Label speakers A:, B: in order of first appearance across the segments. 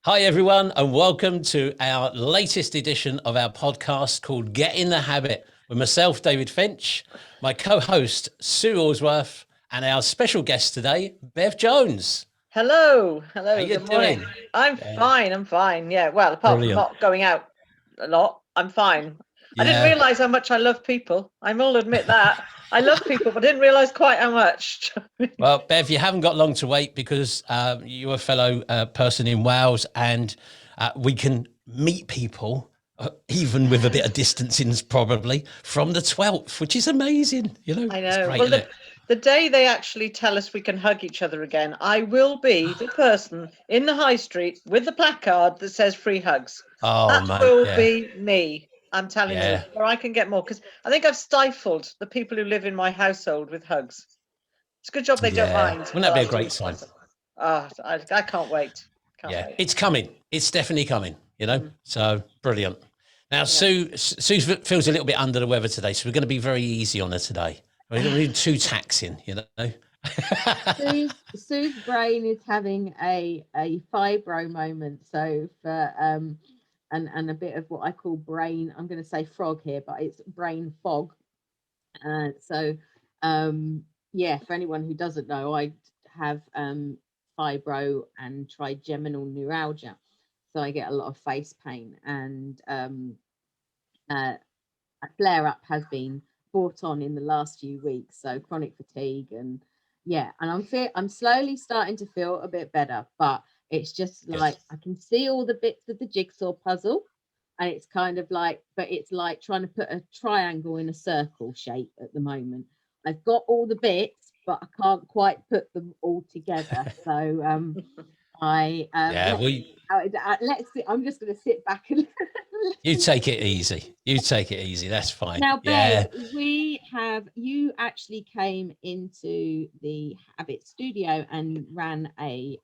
A: Hi, everyone, and welcome to our latest edition of our podcast called Get in the Habit with myself, David Finch, my co-host, Sue Allsworth, and our special guest today, Bev Jones.
B: Hello,
A: How you
B: good morning.
A: doing?
B: I'm
A: Yeah,
B: fine, I'm fine. Yeah, well, apart from
A: brilliant.
B: not going out a lot, I'm fine. I didn't
A: Yeah.
B: realize how much I love people. I will admit that. I love people, but I didn't realize quite how much.
A: Well, Bev, you haven't got long to wait because you're a fellow person in Wales, and we can meet people even with a bit of distance in probably from the 12th, which is amazing.
B: I
A: It's
B: know.
A: great,
B: Well,
A: isn't it?
B: the day they actually tell us we can hug each other again, I will be the person in the high street with the placard that says free hugs.
A: Oh,
B: That
A: mate.
B: will
A: Yeah.
B: be me. I'm telling you,
A: Yeah.
B: where I can get more, because I think I've stifled the people who live in my household with hugs. It's a good job they don't
A: Yeah.
B: mind
A: Wouldn't that
B: that
A: be
B: I
A: a
B: do.
A: great sign?
B: I can't wait. Can't
A: Yeah.
B: wait.
A: It's coming. It's definitely coming.
B: Mm,
A: So brilliant. Now,
B: yeah.
A: Sue feels a little bit under the weather today, so we're going to be very easy on her today. We're going to be too taxing.
C: Sue's brain is having a fibro moment. So for and a bit of what I call brain, I'm going to say frog here, but it's brain fog. So yeah, for anyone who doesn't know, I have fibro and trigeminal neuralgia. So I get a lot of face pain, and uh, a flare up has been brought on in the last few weeks. So chronic fatigue, and yeah, and I'm slowly starting to feel a bit better, but it's just
A: Good.
C: like I can see all the bits of the jigsaw puzzle, and it's kind of like, but it's like trying to put a triangle in a circle shape at the moment. I've got all the bits, but I can't quite put them all together. So I
A: Yeah.
C: let's see. I'm just going to sit back and
A: You take it easy. You take it easy. That's fine.
C: Now, Bev,
A: Yeah.
C: you actually came into the Habit Studio and ran a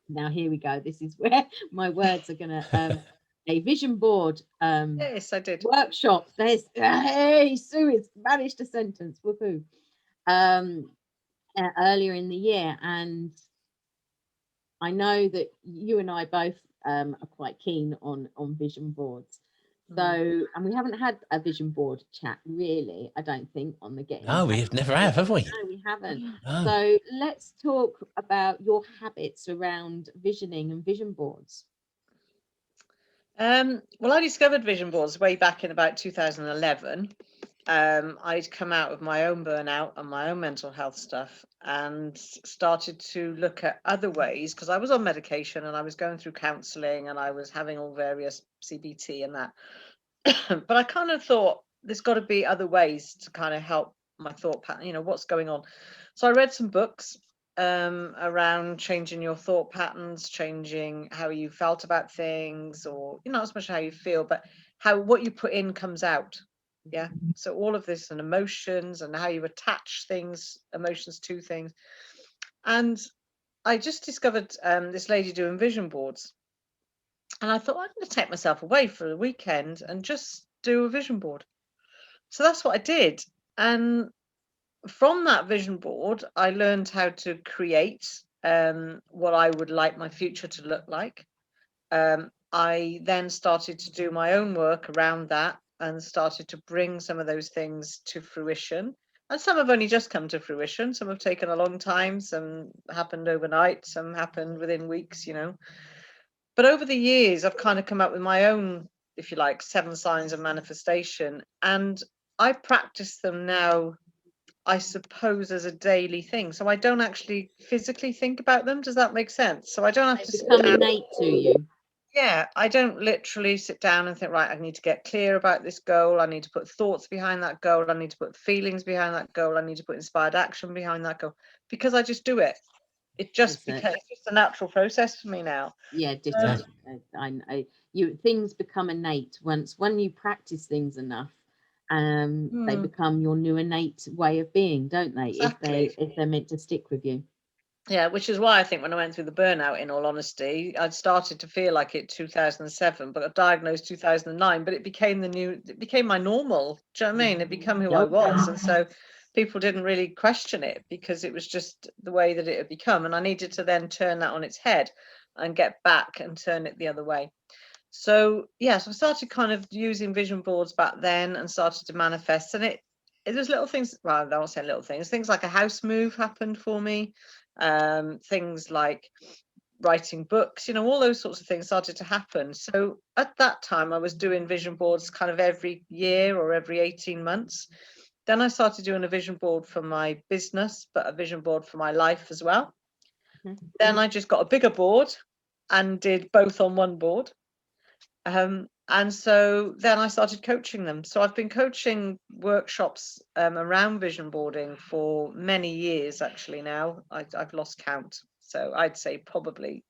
C: now here we go. This is where my words are gonna a vision board
B: Yes, I did.
C: workshop. There's hey, Sue has managed a sentence. Woohoo. Um Earlier in the year, and I know that you and I both are quite keen on vision boards.
B: Mm.
C: So, and we haven't had a vision board chat really, I don't think, on the Get in the
A: No,
C: Habit
A: we've never
C: show.
A: have we?
C: No, we haven't.
A: No.
C: So let's talk about your habits around visioning and vision boards.
B: Well, I discovered vision boards way back in about 2011. I'd come out of my own burnout and my own mental health stuff and started to look at other ways, because I was on medication and I was going through counseling and I was having all various CBT and that. But I kind of thought there's got to be other ways to kind of help my thought pattern, what's going on. So I read some books around changing your thought patterns, changing how you felt about things, or not as much how you feel, but how what you put in comes out. Yeah. So all of this and emotions and how you attach things, emotions to things. And I just discovered this lady doing vision boards. And I thought I'm going to take myself away for the weekend and just do a vision board. So that's what I did. And from that vision board, I learned how to create what I would like my future to look like. I then started to do my own work around that and started to bring some of those things to fruition. And some have only just come to fruition. Some have taken a long time. Some happened overnight. Some happened within weeks. But over the years, I've kind of come up with my own, if you like, 7 signs of manifestation. And I practice them now, I suppose, as a daily thing. So I don't actually physically think about them. Does that make sense? So I don't have
C: They
B: to sit
C: become
B: down.
C: innate to you.
B: Yeah, I don't literally sit down and think, right, I need to get clear about this goal. I need to put thoughts behind that goal. I need to put feelings behind that goal. I need to put inspired action behind that goal, because I just do it. It just
C: It's a,
B: becomes just a natural process for me now.
C: yeah,
A: Yeah.
C: ditto. You things become innate once when you practice things enough. They
B: Hmm,
C: become your new innate way of being, don't they?
B: exactly.
C: If they're meant to stick with you.
B: Yeah, which is why I think when I went through the burnout, in all honesty, I'd started to feel like it 2007, but got diagnosed 2009. But it became my normal. Do you know what I mean? It became who I
C: Nope.
B: was. And so people didn't really question it because it was just the way that it had become. And I needed to then turn that on its head. and get back and turn it the other way. So yes, I started kind of using vision boards back then and started to manifest, and it was little things. Well, I don't say little things. Things like a house move happened for me. Things like writing books, all those sorts of things started to happen. So at that time, I was doing vision boards kind of every year or every 18 months. Then I started doing a vision board for my business, but a vision board for my life as well. Then I just got a bigger board and did both on one board. And so then I started coaching them. So I've been coaching workshops around vision boarding for many years, actually. Now I've lost count. So I'd say probably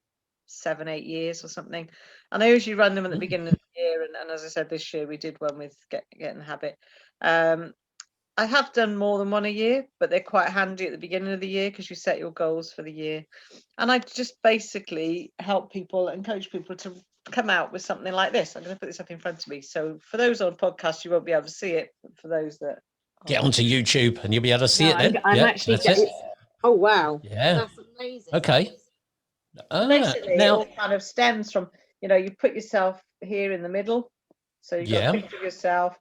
B: 7-8 years or something. And I usually run them at the beginning of the year. And as I said, this year we did one with Get in the Habit. I have done more than one a year, but they're quite handy at the beginning of the year because you set your goals for the year. And I just basically help people and coach people to come out with something like this. I'm going to put this up in front of me. So for those on podcasts, you won't be able to see it. But for those that
A: get onto YouTube and you'll be able to see
C: No,
A: it then.
C: I'm actually. Oh wow!
A: Yeah.
C: That's amazing.
A: Okay.
B: basically it
A: Now,
B: all kind of stems from, you put yourself here in the middle. So you've got a picture of yourself.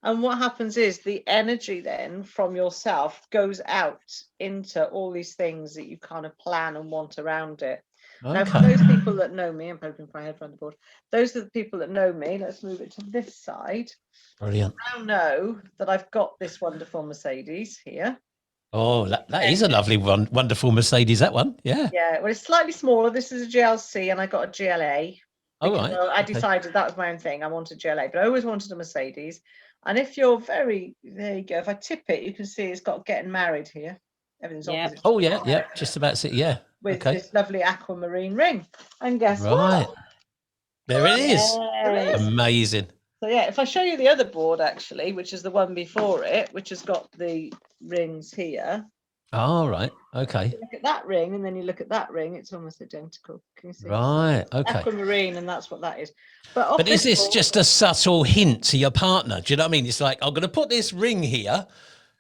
B: And what happens is the energy then from yourself goes out into all these things that you kind of plan and want around it. Now, for those people that know me, I'm hoping for my head around the board. Those are the people that know me. Let's move it to this side.
A: Brilliant.
B: Now know that I've got this wonderful Mercedes here.
A: Oh, that is a lovely one. Wonderful Mercedes, that one. Yeah.
B: Yeah. Well, it's slightly smaller. This is a GLC and I got a GLA.
A: Oh, right.
B: I decided that was my own thing. I wanted GLA, but I always wanted a Mercedes. And if you're there you go. If I tip it, you can see it's got getting married here. Everything's opposite.
A: Oh, yeah. Yeah. Just about it. Yeah.
B: With this lovely aquamarine ring. And guess what?
A: There it is.
B: There it is.
A: Amazing.
B: So yeah, if I show you the other board actually, which is the one before it, which has got the rings here.
A: Oh, right. Okay.
B: You look at that ring and then you look at that ring, it's almost identical. Can you see?
A: Right. Okay.
B: Aquamarine, and that's what that is. But
A: is this just a subtle hint to your partner? Do you know what I mean? It's like, I'm going to put this ring here.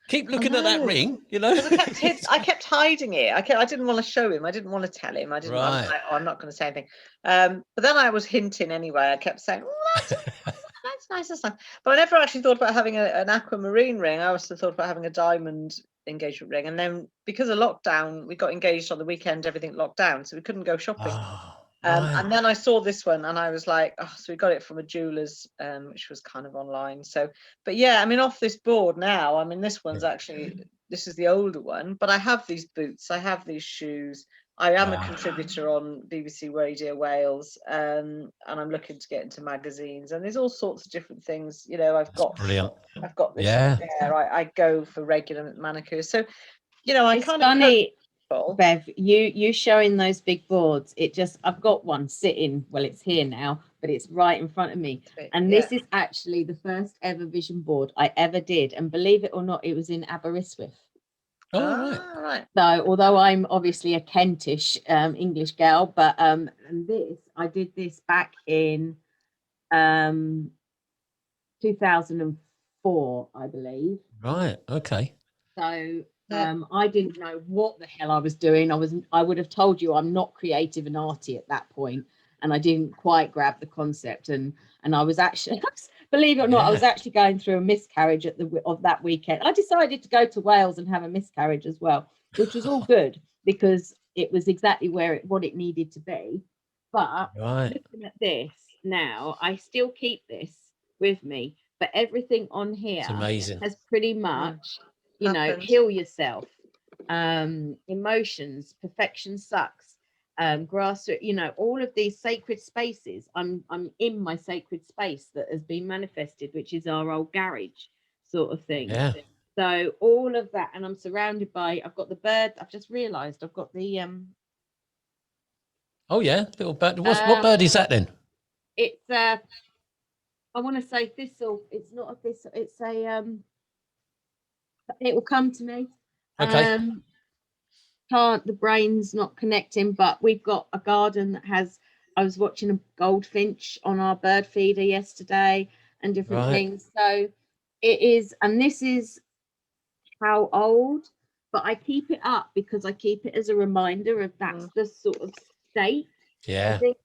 A: Keep looking at that ring,
B: I kept hiding it. I didn't want to show him. I didn't want to tell him. I was like, I'm not going to say anything. But then I was hinting anyway. I kept saying, that's nice, that's nice. But I never actually thought about having an aquamarine ring. I also thought about having a diamond engagement ring. And then because of lockdown, we got engaged on the weekend, everything locked down. So we couldn't go shopping. And then I saw this one and I was like, so we got it from a jeweler's, which was kind of online. So, but yeah, I mean, off this board now, I mean, this one's actually, this is the older one, but I have these boots, I have these shoes. I am a contributor on BBC Radio Wales, and I'm looking to get into magazines, and there's all sorts of different things. I've got this. Yeah, I go for regular manicures. So, I
C: it's
B: kind
C: funny, Bev, you showing those big boards. I've got one sitting. Well, it's here now, but it's right in front of me. And this is actually the first ever vision board I ever did. And believe it or not, it was in Aberystwyth.
A: Oh, right.
C: So, although I'm obviously a Kentish English girl, but and I did this back in 2004, I believe.
A: Right. Okay.
C: So I didn't know what the hell I was doing. I would have told you I'm not creative and arty at that point, and I didn't quite grab the concept. And I was actually, believe it or not, I was actually going through a miscarriage of that weekend. I decided to go to Wales and have a miscarriage as well, which was all good because it was exactly what it needed to be. But looking at this now, I still keep this with me. But everything on here has pretty much, heal yourself, emotions, perfection sucks, grass, all of these sacred spaces. I'm in my sacred space that has been manifested, which is our old garage sort of thing. So all of that, and I'm surrounded by, I've got the bird. I've just realized I've got the
A: little bird. What bird is that then?
C: It's I want to say thistle. It's not a thistle. It's a it will come to me.
A: Okay.
C: The brain's not connecting, but we've got a garden that has. I was watching a goldfinch on our bird feeder yesterday, and different things. So it is, and this is how old, but I keep it up because I keep it as a reminder of that's the sort of state.
A: Yeah.
C: I think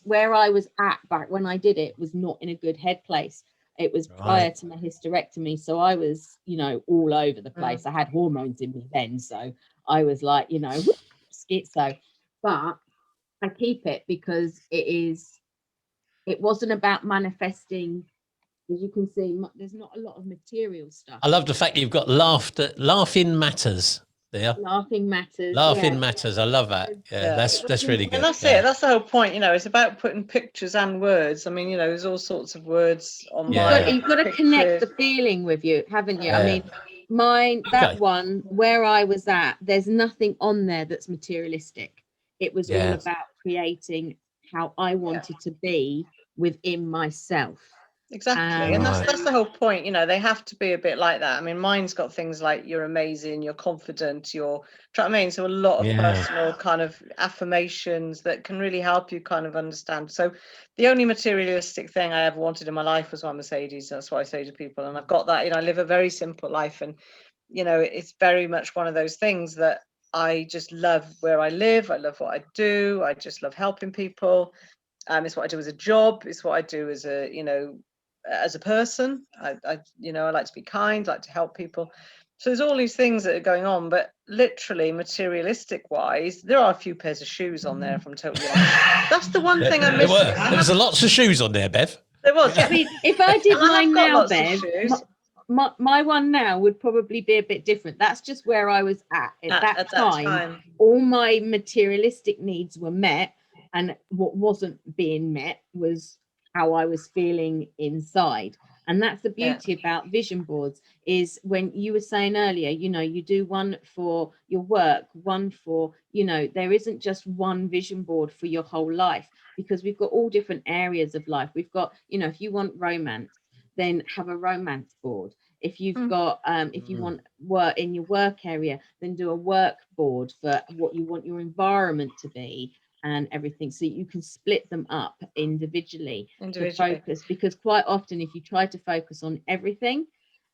C: where I was at back when I did it was not in a good head place. It was prior
A: Right.
C: to my hysterectomy, so I was, all over the place. I had hormones in me then, so I was like, schizo. But I keep it because it wasn't about manifesting. As you can see, there's not a lot of material stuff.
A: I love the fact that you've got laughing matters there.
C: Laughing matters.
A: Laughing
C: Yeah.
A: matters. I love that. Yeah,
B: Yeah.
A: that's really good.
B: And that's
A: yeah.
B: it. That's the whole point. It's about putting pictures and words. I mean, there's all sorts of words on
A: Yeah.
B: mine.
C: You've got to connect the feeling with you, haven't you?
A: Yeah.
C: I mean, mine, that
A: Okay.
C: one where I was at, there's nothing on there that's materialistic. It was all about creating how I wanted to be within myself.
B: Exactly. And that's the whole point. They have to be a bit like that. I mean, mine's got things like you're amazing, you're confident, you know what I mean? So a lot of personal kind of affirmations that can really help you kind of understand. So the only materialistic thing I ever wanted in my life was my Mercedes. That's what I say to people. And I've got that, I live a very simple life. And, it's very much one of those things that I just love where I live. I love what I do. I just love helping people. It's what I do as a job. It's what I do as a person. I like to be kind, like to help people. So there's all these things that are going on, but literally materialistic wise, there are a few pairs of shoes on there, if I'm totally honest. That's the one thing I missed.
A: There was lots of shoes on there, Bev.
B: There was.
C: I mean, if I did mine now, Bev, my one now would probably be a bit different. That's just where I was at that time. All my materialistic needs were met, and what wasn't being met was how I was feeling inside. And that's the beauty about vision boards, is when you were saying earlier, you do one for your work, one for, there isn't just one vision board for your whole life, because we've got all different areas of life. We've got, if you want romance, then have a romance board. If you've got, if you want work in your work area, then do a work board for what you want your environment to be and everything. So you can split them up individually to focus, because quite often if you try to focus on everything,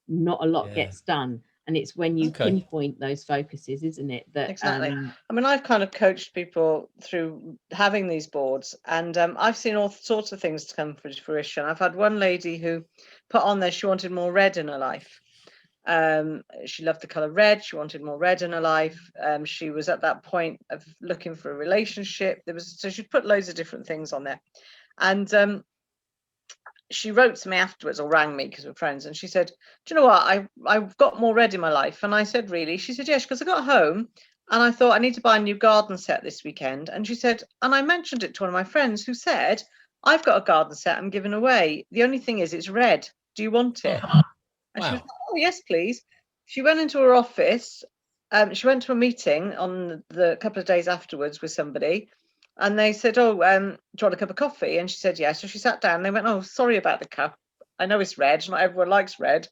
C: not a lot gets done. And it's when you pinpoint those focuses, isn't it? That
B: exactly. I mean, I've kind of coached people through having these boards, and I've seen all sorts of things to come to fruition. I've had one lady who put on there she wanted more red in her life. She loved the color red. She wanted more red in her life. She was at that point of looking for a relationship. So she'd put loads of different things on there, and she wrote to me afterwards, or rang me because we're friends, and she said, do you know what, I've got more red in my life? And I said, really? She said, yes, because I got home and I thought I need to buy a new garden set this weekend. And she said, and I mentioned it to one of my friends, who said, I've got a garden set I'm giving away. The only thing is it's red. Do you want it? And she was like, oh, yes, please. She went into her office. She went to a meeting on the couple of days afterwards with somebody. And they said, oh, do you want a cup of coffee? And she said, yes. So she sat down and they went, oh, sorry about the cup. I know it's red. Not everyone likes red.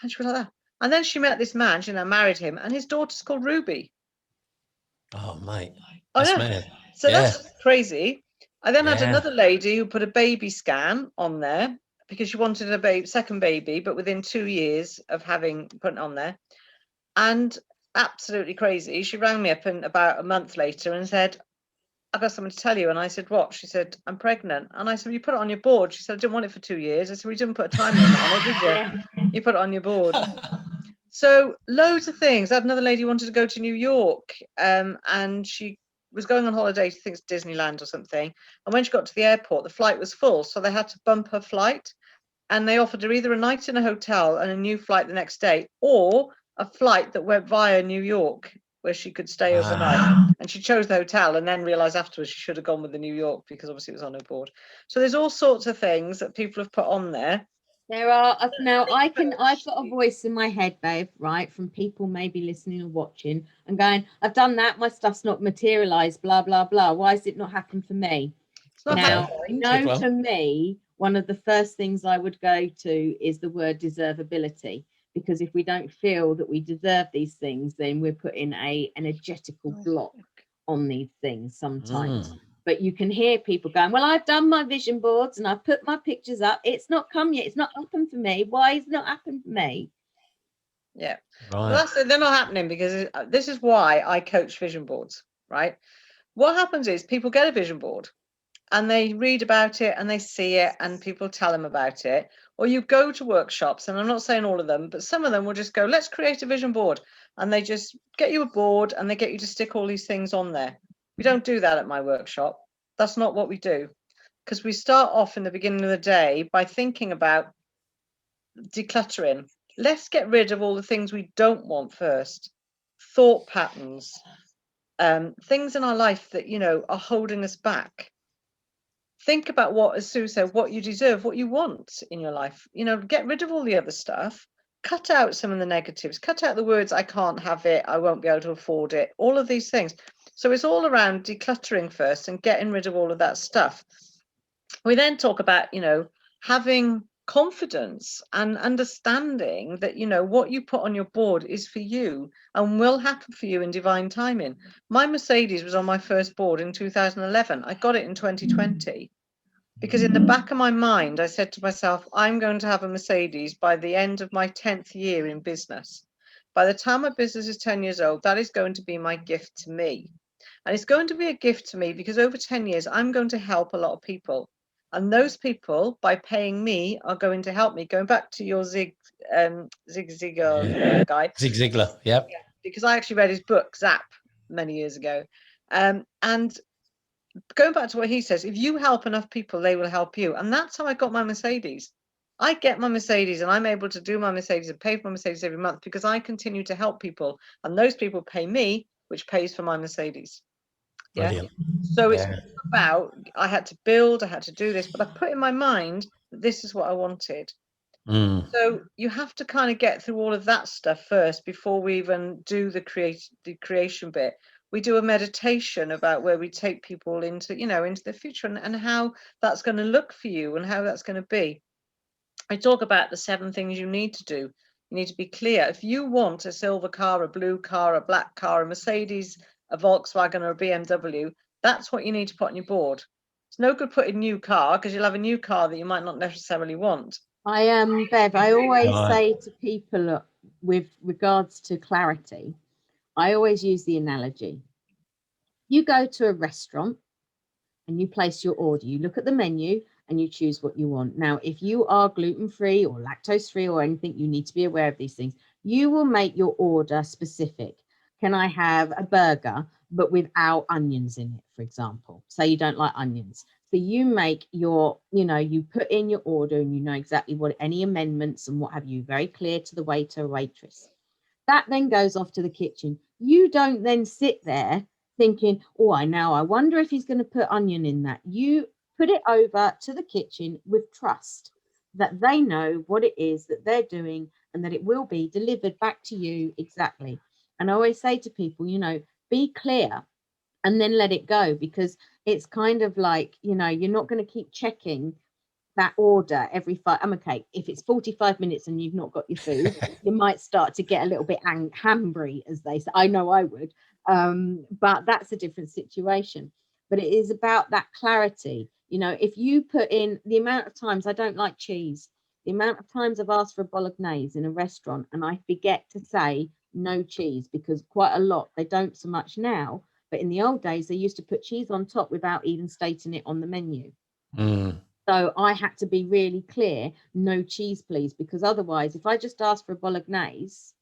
B: And she was like that. And then she met this man. She now married him. And his daughter's called Ruby.
A: Oh, mate. That's mad.
B: So that's crazy. I then had another lady who put a baby scan on there because she wanted a second baby, but within 2 years of having put it on there. And absolutely crazy. She rang me up about a month later and said, I've got something to tell you. And I said, what? She said, I'm pregnant. And I said, well, you put it on your board. She said, I didn't want it for 2 years. I said, well, you didn't put a time limit on it, did you? You put it on your board. So loads of things. I had another lady who wanted to go to New York, and she was going on holiday, I think it's Disneyland or something. And when she got to the airport, the flight was full. So they had to bump her flight. And they offered her either a night in a hotel and a new flight the next day, or a flight that went via New York, where she could stay overnight. And she chose the hotel and then realized afterwards she should have gone with the New York because obviously it was on her board. So there's all sorts of things that people have put on there.
C: There are. Now I've got a voice in my head, babe, right, from people maybe listening or watching and going, I've done that, my stuff's not materialized, blah blah blah, why has it not happened for me? Now, to me, one of the first things I would go to is the word deservability, because if we don't feel that we deserve these things, then we're putting an energetical block on these things sometimes. But you can hear people going, well, I've done my vision boards and I've put my pictures up. It's not come yet. It's not happened for me. Why is it not happened for me?
B: Yeah. Right. Well, they're not happening because this is why I coach vision boards, right? What happens is people get a vision board and they read about it and they see it and people tell them about it. Or you go to workshops, and I'm not saying all of them, but some of them will just go, let's create a vision board. And they just get you a board and they get you to stick all these things on there. We don't do that at my workshop. That's not what we do. Because we start off in the beginning of the day by thinking about decluttering. Let's get rid of all the things we don't want first. Thought patterns, things in our life that, you know, are holding us back. Think about what, as Sue said, what you deserve, what you want in your life. You know, get rid of all the other stuff. Cut out some of the negatives. Cut out the words, I can't have it, I won't be able to afford it, all of these things. So it's all around decluttering first and getting rid of all of that stuff. We then talk about, you know, having confidence and understanding that, you know, what you put on your board is for you and will happen for you in divine timing. My Mercedes was on my first board in 2011. I got it in 2020 because in the back of my mind, I said to myself, I'm going to have a Mercedes by the end of my 10th year in business. By the time my business is 10 years old, that is going to be my gift to me. And it's going to be a gift to me because over 10 years, I'm going to help a lot of people. And those people, by paying me, are going to help me. Going back to your Zig Ziglar guy.
A: Zig Ziglar, yeah.
B: Because I actually read his book, Zap, many years ago. And going back to what he says, if you help enough people, they will help you. And that's how I got my Mercedes. I get my Mercedes and I'm able to do my Mercedes and pay for my Mercedes every month because I continue to help people. And those people pay me, which pays for my Mercedes. Yeah.
A: Brilliant.
B: So it's about, I had to build, I had to do this, but I put in my mind that this is what I wanted. So you have to kind of get through all of that stuff first before we even do the creation bit. We do a meditation about where we take people into, you know, into the future and how that's going to look for you and how that's going to be. I talk about the 7 things you need to do. You need to be clear. If you want a silver car, a blue car, a black car, a Mercedes, a Volkswagen or a BMW, that's what you need to put on your board. It's no good putting new car because you'll have a new car that you might not necessarily want.
C: I am Bev. I always say to people with regards to clarity, I always use the analogy. You go to a restaurant and you place your order. You look at the menu and you choose what you want. Now, if you are gluten-free or lactose-free or anything, you need to be aware of these things. You will make your order specific. Can I have a burger, but without onions in it, for example? Say you don't like onions. So you make your, you know, you put in your order and you know exactly what, any amendments and what have you, very clear to the waiter or waitress. That then goes off to the kitchen. You don't then sit there thinking, oh, I wonder if he's going to put onion in that. You put it over to the kitchen with trust that they know what it is that they're doing and that it will be delivered back to you exactly. And I always say to people, you know, be clear and then let it go, because it's kind of like, you know, you're not going to keep checking that order every 5. I'm okay. If it's 45 minutes and you've not got your food, you might start to get a little bit hambry, as they say. I know I would, but that's a different situation. But it is about that clarity. You know, if you put in the amount of times I don't like cheese, the amount of times I've asked for a bolognese in a restaurant and I forget to say no cheese, because quite a lot, they don't so much now. But in the old days, they used to put cheese on top without even stating it on the menu. So I had to be really clear, no cheese, please, because otherwise, if I just asked for a bolognese,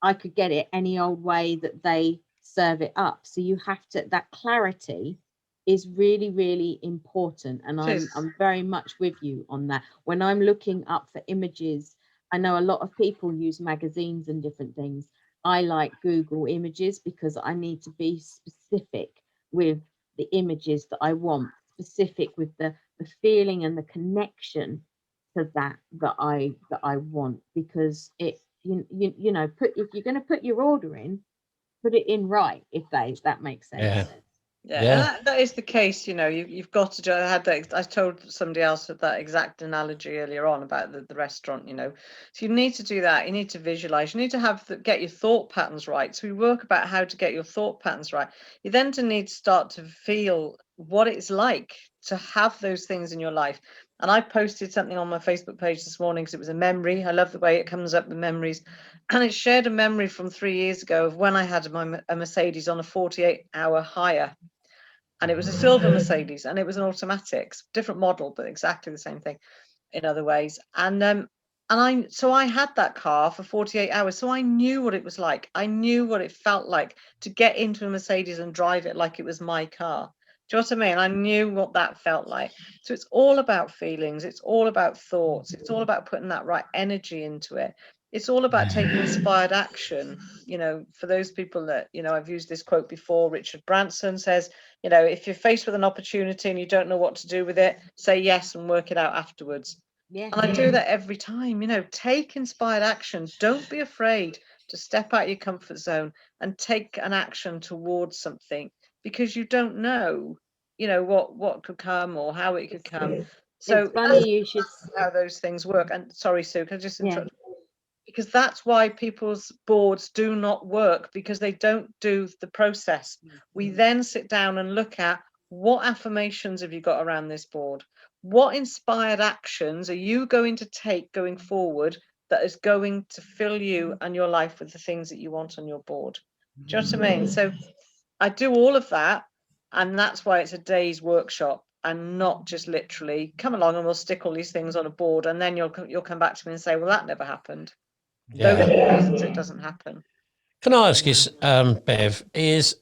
C: I could get it any old way that they serve it up. So you have to, that clarity is really, really important. And I'm very much with you on that. When I'm looking up for images, I know a lot of people use magazines and different things. I like Google Images because I need to be specific with the images that I want, specific with the feeling and the connection to that I want, because it you know, if you're going to put your order in, put it in right, if that makes sense.
B: Yeah. That is the case. You know, you've got to do. I told somebody else that exact analogy earlier on about the restaurant. You know, so you need to do that. You need to visualize. You need to get your thought patterns right. So we work about how to get your thought patterns right. You then need to start to feel what it's like to have those things in your life. And I posted something on my Facebook page this morning because it was a memory. I love the way it comes up, the memories. And it shared a memory from 3 years ago of when I had a Mercedes on a 48-hour hire. and it was a silver Mercedes, and it was an automatic, different model, but exactly the same thing in other ways. So I had that car for 48 hours. So I knew what it was like. I knew what it felt like to get into a Mercedes and drive it like it was my car. Do you know what I mean? I knew what that felt like. So it's all about feelings. It's all about thoughts. It's all about putting that right energy into it. It's all about taking inspired action. You know, for those people that, you know, I've used this quote before. Richard Branson says, you know, if you're faced with an opportunity and you don't know what to do with it, say yes and work it out afterwards.
C: Yeah.
B: And I do that every time. You know, take inspired action. Don't be afraid to step out your comfort zone and take an action towards something, because you don't know, you know, what could come or how it could come. So
C: It's funny you should.
B: how those things work. And sorry, Sue, can I just
C: Yeah.
B: interrupt? Because that's why people's boards do not work, because they don't do the process. We then sit down and look at, what affirmations have you got around this board? What inspired actions are you going to take going forward that is going to fill you and your life with the things that you want on your board? Do you know what I mean? So I do all of that, and that's why it's a day's workshop, and not just literally come along and we'll stick all these things on a board, and then you'll come back to me and say, well, that never happened. Those are the reasons it doesn't happen.
A: Can I ask you, Bev, is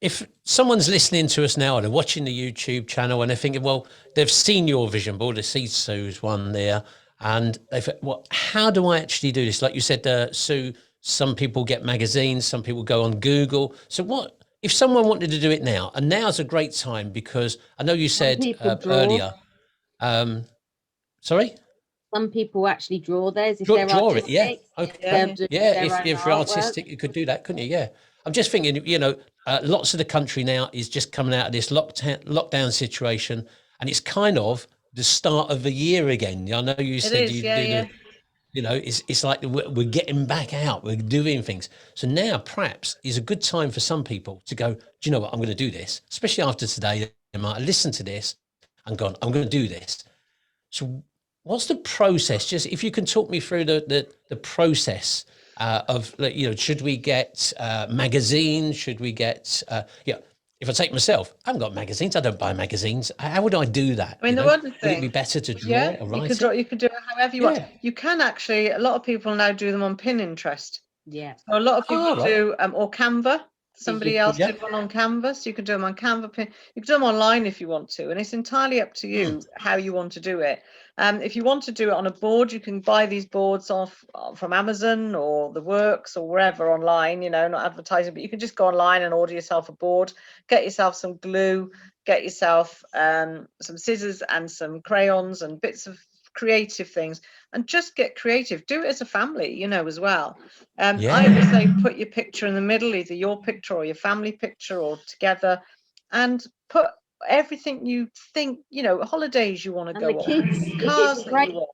A: if someone's listening to us now and they're watching the YouTube channel and they're thinking, well, they've seen your vision board, they see Sue's one there, and they think, well, how do I actually do this? Like you said, Sue, some people get magazines, some people go on Google. So what if someone wanted to do it now? And now's a great time, because I know you said earlier. Sorry?
C: Some people actually draw theirs if
A: Draw,
C: they're
A: draw
C: artistic.
A: it, yeah. Okay.
C: Yeah,
A: If you're artistic, you could do that, couldn't you? Yeah. I'm just thinking, you know, lots of the country now is just coming out of this lockdown situation, and it's kind of the start of the year again. I know you said you do the, you know, it's like we're getting back out, we're doing things. So now perhaps is a good time for some people to go, do you know what, I'm going to do this, especially after today. They might listen to this and gone, I'm going to do this. So what's the process? Just if you can talk me through the process of, you know, should we get magazines? Should we get, yeah, if I take myself, I haven't got magazines. I don't buy magazines. How would I do that?
B: I mean,
A: you
B: the
A: know?
B: one
A: Would
B: thing,
A: it be better to draw it or write
B: you can do it however you want. You can actually, a lot of people now do them on Pinterest.
C: Yeah.
B: So a lot of people do, or Canva. Somebody else
C: Yeah.
B: did one on Canva, so you can do them on Canva. You can do them online if you want to, and it's entirely up to you how you want to do it. If you want to do it on a board, you can buy these boards off from Amazon or the Works or wherever online, you know, not advertising, but you can just go online and order yourself a board, get yourself some glue, get yourself some scissors and some crayons and bits of creative things, and just get creative. Do it as a family, you know, as well. I would say put your picture in the middle, either your picture or your family picture or together, and put everything you think, you know, holidays you want to go
C: the
B: on,
C: kids,
B: cars that
C: great
B: you want.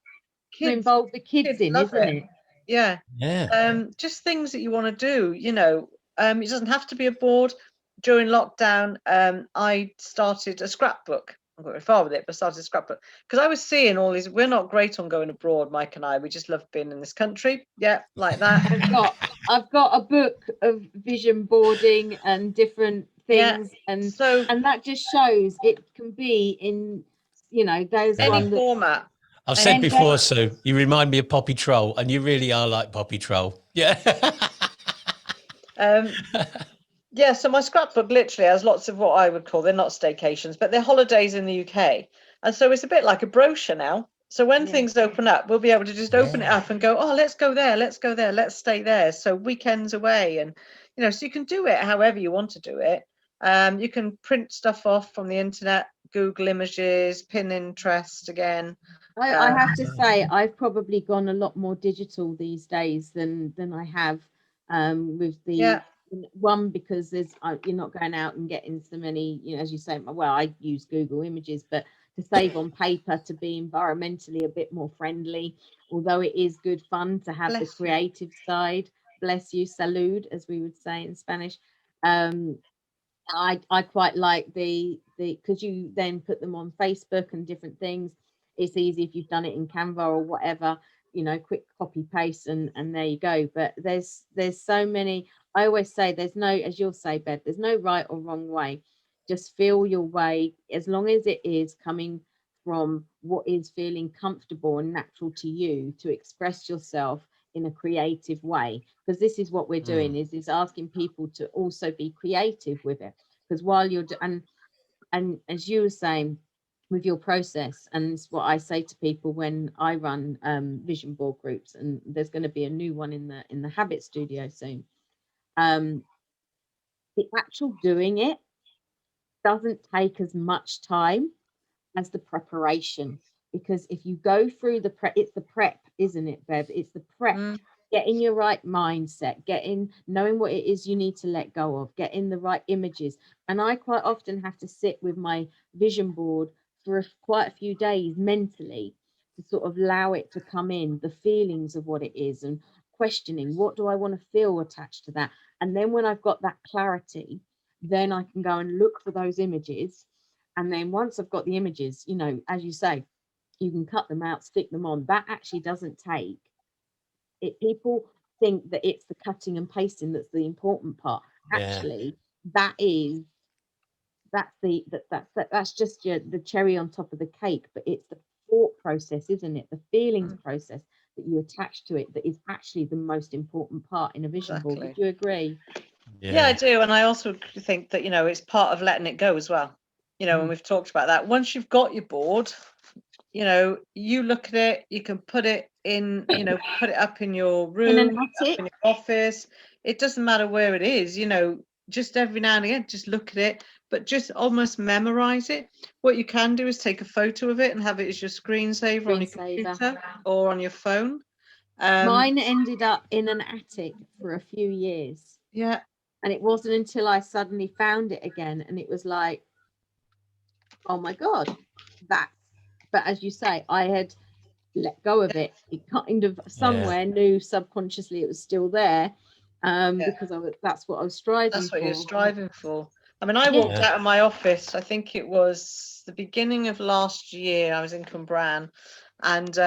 C: to involve the kids in, isn't it?
B: Yeah.
A: Yeah.
B: Just things that you want to do, you know. It doesn't have to be a board. During lockdown, I started a scrapbook. I got very far with it, but I started a scrapbook because I was seeing all these. We're not great on going abroad, Mike and I. We just love being in this country. Yeah, like that.
C: I've got a book of vision boarding and different things, and that just shows it can be in, you know, there's
B: any format.
A: I've said before, Sue, you remind me of Poppy Troll, and you really are like Poppy Troll. Yeah.
B: Yeah, so my scrapbook literally has lots of what I would call, they're not staycations, but they're holidays in the UK. And so it's a bit like a brochure now. So when things open up, we'll be able to just open it up and go, oh, let's go there, let's go there, let's stay there. So weekends away. And, you know, so you can do it however you want to do it. You can print stuff off from the internet, Google Images, Pinterest again.
C: I have to say, I've probably gone a lot more digital these days than I have with the one, because there's you're not going out and getting so many, you know, as you say, well, I use Google Images, but to save on paper, to be environmentally a bit more friendly, although it is good fun to have the creative side. Bless you, salud, as we would say in Spanish. I quite like the because you then put them on Facebook and different things. It's easy if you've done it in Canva or whatever, you know, quick copy paste and there you go. But there's so many. I always say there's no, as you'll say, Bev, there's no right or wrong way. Just feel your way, as long as it is coming from what is feeling comfortable and natural to you, to express yourself in a creative way. Because this is what we're doing, is asking people to also be creative with it. Because while you're and as you were saying with your process, and it's what I say to people when I run vision board groups, and there's going to be a new one in the Habit Studio soon. The actual doing it doesn't take as much time as the preparation, because if you go through the prep, it's the prep, isn't it, Bev? It's the prep. Getting your right mindset, knowing what it is you need to let go of, getting the right images. And I quite often have to sit with my vision board for quite a few days mentally to sort of allow it to come in, the feelings of what it is, and questioning, what do I want to feel attached to that? And then when I've got that clarity, then I can go and look for those images. And then once I've got the images, as you say, you can cut them out, stick them on. That actually doesn't take it. People think that it's the cutting and pasting that's the important part. Actually, that's just the cherry on top of the cake. But it's the thought process, isn't it? The feelings process that you attach to it that is actually the most important part in a vision board. Would you agree?
B: Yeah, I do. And I also think that, it's part of letting it go as well. And we've talked about that. Once you've got your board, you look at it, you can put it in, put it up in your room, up in your office. It doesn't matter where it is, just every now and again, just look at it, but just almost memorize it. What you can do is take a photo of it and have it as your screensaver on your computer or on your phone.
C: Mine ended up in an attic for a few years.
B: Yeah.
C: And it wasn't until I suddenly found it again, and it was like, oh my God, but as you say, I had let go of it. It kind of somewhere knew subconsciously it was still there, because that's what I was striving for.
B: That's what you're striving for. I mean, I walked out of my office, I think it was the beginning of last year. I was in Cwmbran, and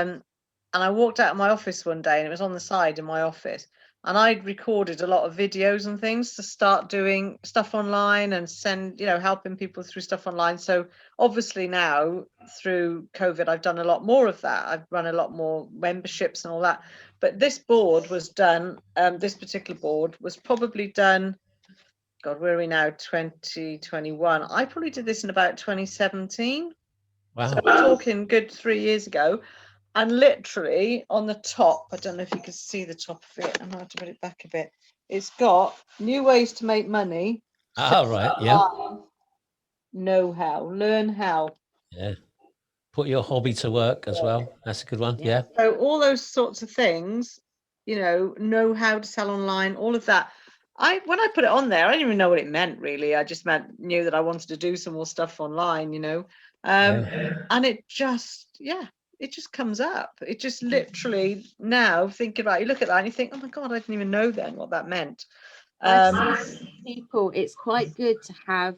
B: I walked out of my office one day, and it was on the side in my office. And I'd recorded a lot of videos and things to start doing stuff online and send, helping people through stuff online. So obviously now through COVID, I've done a lot more of that. I've run a lot more memberships and all that. But this board was done, this particular board was probably done, God, where are we now? 2021. I probably did this in about 2017.
A: Wow.
B: So we're talking good 3 years ago. And literally on the top, I don't know if you can see the top of it. I'm going to have to put it back a bit. It's got new ways to make money.
A: Right. Yeah.
B: Know how. Learn how.
A: Yeah. Put your hobby to work as well. That's a good one. Yeah.
B: So all those sorts of things, know how to sell online, all of that. When I put it on there, I didn't even know what it meant really. I just knew that I wanted to do some more stuff online, and it just, it just comes up. It just literally now thinking about it, you look at that and you think, oh my God, I didn't even know then what that meant.
C: People, it's quite good to have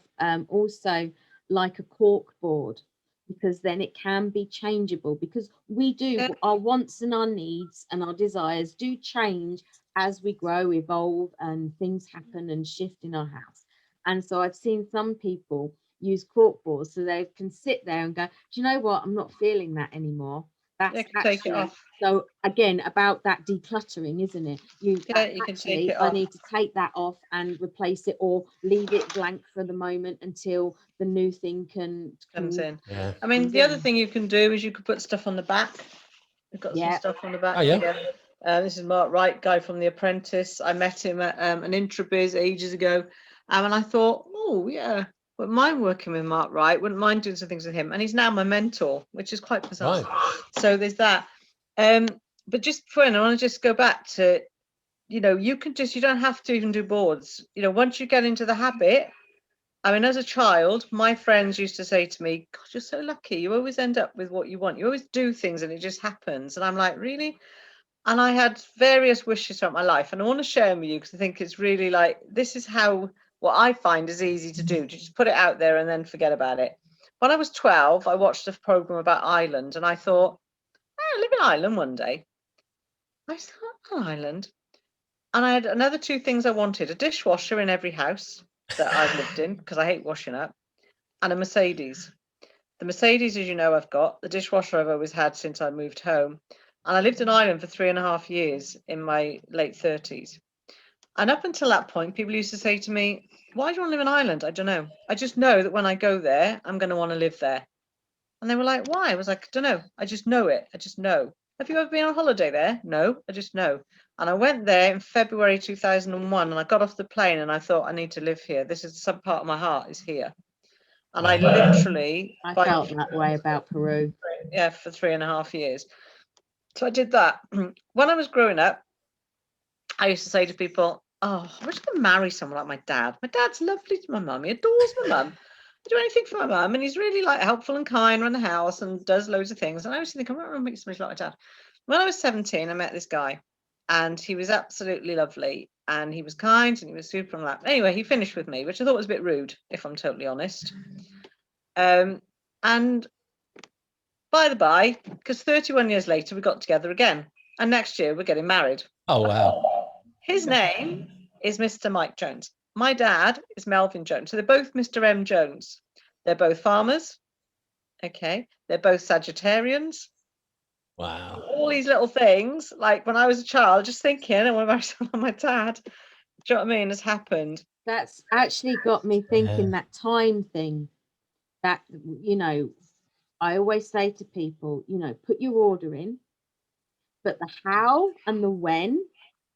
C: also like a cork board, because then it can be changeable, because we do our wants and our needs and our desires do change as we grow, evolve, and things happen and shift in our house. And so I've seen some people use cork boards so they can sit there and go, do you know what, I'm not feeling that anymore. That's actually,
B: take it off.
C: So again, about that decluttering, isn't it? You can take it off. I need to take that off and replace it, or leave it blank for the moment until the new thing comes in.
B: Yeah. I mean, the other thing you can do is you could put stuff on the back. We've got some stuff on the back.
A: Oh, yeah.
B: This is Mark Wright, guy from The Apprentice. I met him at an Intrabiz ages ago, and I thought, oh yeah, wouldn't mind working with Mark Wright. Wouldn't mind doing some things with him, and he's now my mentor, which is quite bizarre. Right. So there's that. But just before I want to just go back to, you don't have to even do boards. Once you get into the habit. I mean, as a child, my friends used to say to me, God, you're so lucky. You always end up with what you want. You always do things and it just happens. And I'm like, really? And I had various wishes throughout my life. And I want to share them with you because I think it's really this is what I find is easy to do. Just put it out there and then forget about it. When I was 12, I watched a program about Ireland and I thought, I'll live in Ireland one day. I said, Ireland. And I had another two things I wanted: a dishwasher in every house that I've lived in, because I hate washing up, and a Mercedes. The Mercedes, as you know, I've got. The dishwasher I've always had since I moved home. And I lived in Ireland for 3.5 years in my late 30s. And up until that point, people used to say to me, why do you want to live in Ireland? I don't know. I just know that when I go there, I'm going to want to live there. And they were like, why? I was like, I don't know. I just know it. I just know. Have you ever been on holiday there? No, I just know. And I went there in February 2001, and I got off the plane and I thought, I need to live here. This is some part of my heart is here. And I literally...
C: I felt that way about Peru.
B: Yeah, for 3.5 years. So I did that. When I was growing up, I used to say to people, oh, I wish I could marry someone like my dad. My dad's lovely to my mum. He adores my mum. I do anything for my mum, and he's really like helpful and kind around the house and does loads of things. And I always think, I want to make somebody like my dad. When I was 17, I met this guy, and he was absolutely lovely, and he was kind, and he was super. And anyway, he finished with me, which I thought was a bit rude, if I'm totally honest. And by the by, because 31 years later, we got together again. And next year, we're getting married.
A: Oh, wow.
B: His name is Mr. Mike Jones. My dad is Melvin Jones. So they're both Mr. M. Jones. They're both farmers. Okay. They're both Sagittarians.
A: Wow.
B: All these little things. Like when I was a child, just thinking, I want to marry someone like my dad. Do you know what I mean? Has happened.
C: That's actually got me thinking that time thing. That, you know, I always say to people, you know, put your order in, but the how and the when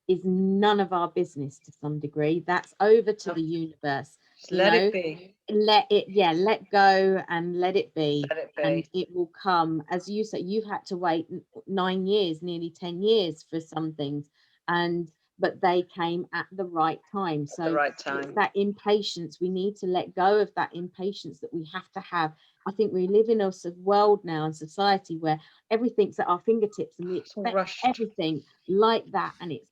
C: is none of our business to some degree. That's over to the universe.
B: Let it be.
C: Let go and let it be.
B: Let it be.
C: And it will come. As you say, you've had to wait 9 years, nearly 10 years for some things. But they came at the right time. So
B: the right time.
C: It's that impatience. We need to let go of that impatience that we have to have. I think we live in a world now and society where everything's at our fingertips and we expect everything like that. And it's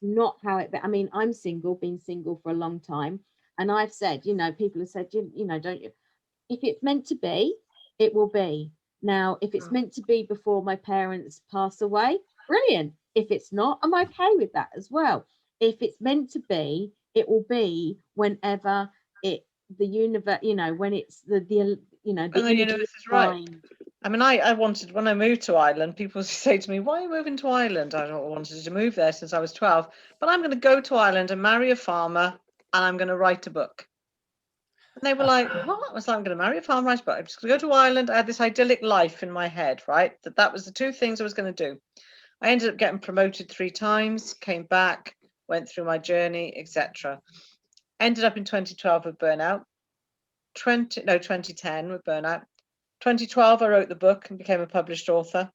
C: not how it. I mean, I'm single, been single for a long time, and I've said, you know, people have said, you know, don't you? If it's meant to be, it will be. Now, if it's meant to be before my parents pass away, brilliant. If it's not, I'm okay with that as well. If it's meant to be, it will be whenever the universe, you know, when it's the
B: universe is right. I mean, I wanted, when I moved to Ireland, people say to me, why are you moving to Ireland? I wanted to move there since I was 12, but I'm going to go to Ireland and marry a farmer and I'm going to write a book. And they were like, what? I was like, I'm going to marry a farmer, write a book. I'm just going to go to Ireland. I had this idyllic life in my head, right? That was the two things I was going to do. I ended up getting promoted 3 times, came back, went through my journey, etc. Ended up in 2012 with burnout. 2010 with burnout. 2012, I wrote the book and became a published author.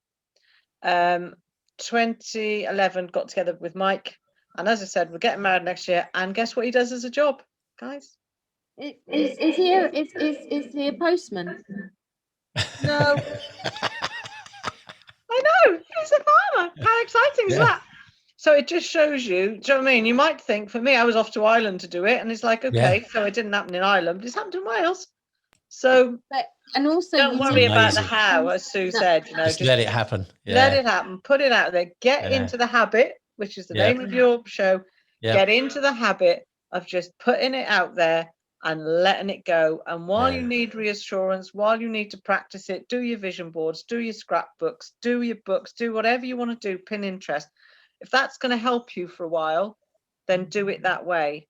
B: 2011, got together with Mike. And as I said, we're getting married next year. And guess what he does as a job, guys?
C: Is he a postman?
B: No. I know, he's a farmer. How exciting is that? So it just shows you, do you know what I mean? You might think, for me, I was off to Ireland to do it. And it's like, okay, so it didn't happen in Ireland, but it's happened in Wales. So,
C: and also
B: don't worry about the how, as Sue said. You know,
A: just let it happen.
B: Let it happen. Put it out there. Get into the habit, which is the name of your show. Get into the habit of just putting it out there and letting it go. And while you need reassurance, while you need to practice it, do your vision boards, do your scrapbooks, do your books, do whatever you want to do, Pinterest. If that's going to help you for a while, then do it that way.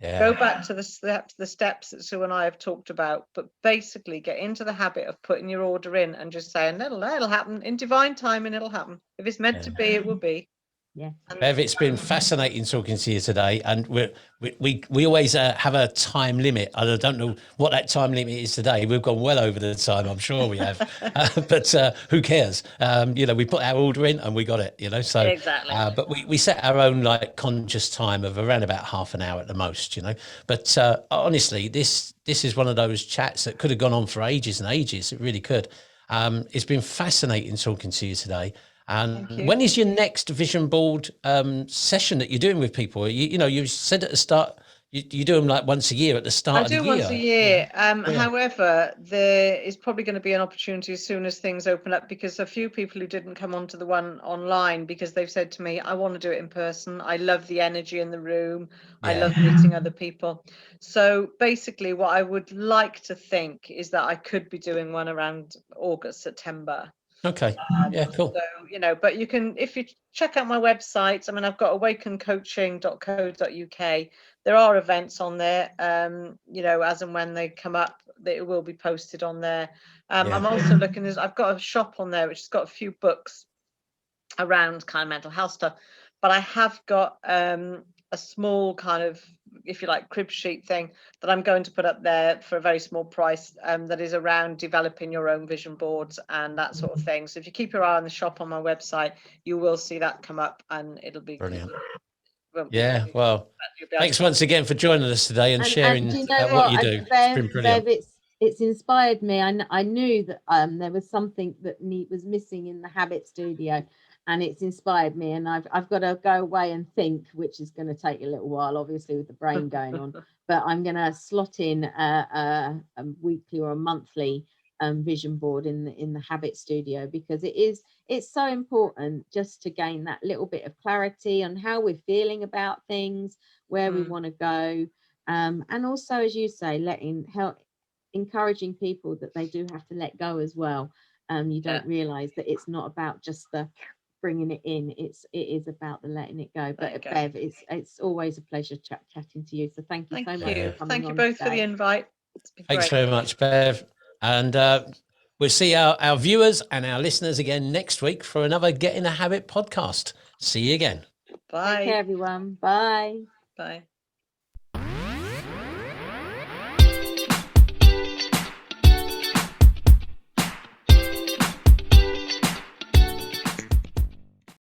B: Go back to the steps that Sue and I have talked about, but basically get into the habit of putting your order in and just saying, it'll happen in divine time and it'll happen. If it's meant to be, it will be.
C: Yeah.
A: Bev, it's been fascinating talking to you today, and we always have a time limit. I don't know what that time limit is today. We've gone well over the time, I'm sure we have, but who cares? You know, we put our order in and we got it. You know, so
B: exactly.
A: But we set our own like conscious time of around about half an hour at the most. You know, but honestly, this is one of those chats that could have gone on for ages and ages. It really could. It's been fascinating talking to you today. And when is your next vision board session that you're doing with people? You know, you said at the start You do them like once a year at the start
B: I
A: of the
B: do
A: year.
B: once a year.
A: Yeah.
B: However, there is probably going to be an opportunity as soon as things open up, because a few people who didn't come onto the one online, because they've said to me, I want to do it in person. I love the energy in the room. I love meeting other people. So basically what I would like to think is that I could be doing one around August, September.
A: Okay. Yeah, cool.
B: So, but you can, if you check out my website, I mean, I've got awakencoaching.co.uk. There are events on there, as and when they come up, it will be posted on there. I'm also looking, I've got a shop on there which has got a few books around kind of mental health stuff, but I have got a small kind of, if you like, crib sheet thing that I'm going to put up there for a very small price, that is around developing your own vision boards and that sort of thing. So if you keep your eye on the shop on my website, you will see that come up, and it'll be
A: brilliant. Yeah, well, thanks once again for joining us today and sharing
C: do you know
A: what you do. It's been brilliant.
C: Bev, it's inspired me. I knew that there was something that was missing in the Habit Studio, and it's inspired me. And I've got to go away and think, which is going to take a little while, obviously, with the brain going on. But I'm going to slot in a weekly or a monthly vision board in the Habit Studio, because it's so important just to gain that little bit of clarity on how we're feeling about things, where we want to go, and also, as you say, encouraging people that they do have to let go as well. You don't realize that it's not about just the bringing it in, it is about the letting it go. But Bev, it's always a pleasure chatting to you, so thank you so much for coming.
B: Thank you both for the invite.
A: Thanks very much, Bev. And we'll see our viewers and our listeners again next week for another Get in a Habit podcast. See you again.
B: Bye.
C: Take care, everyone. Bye.
B: Bye.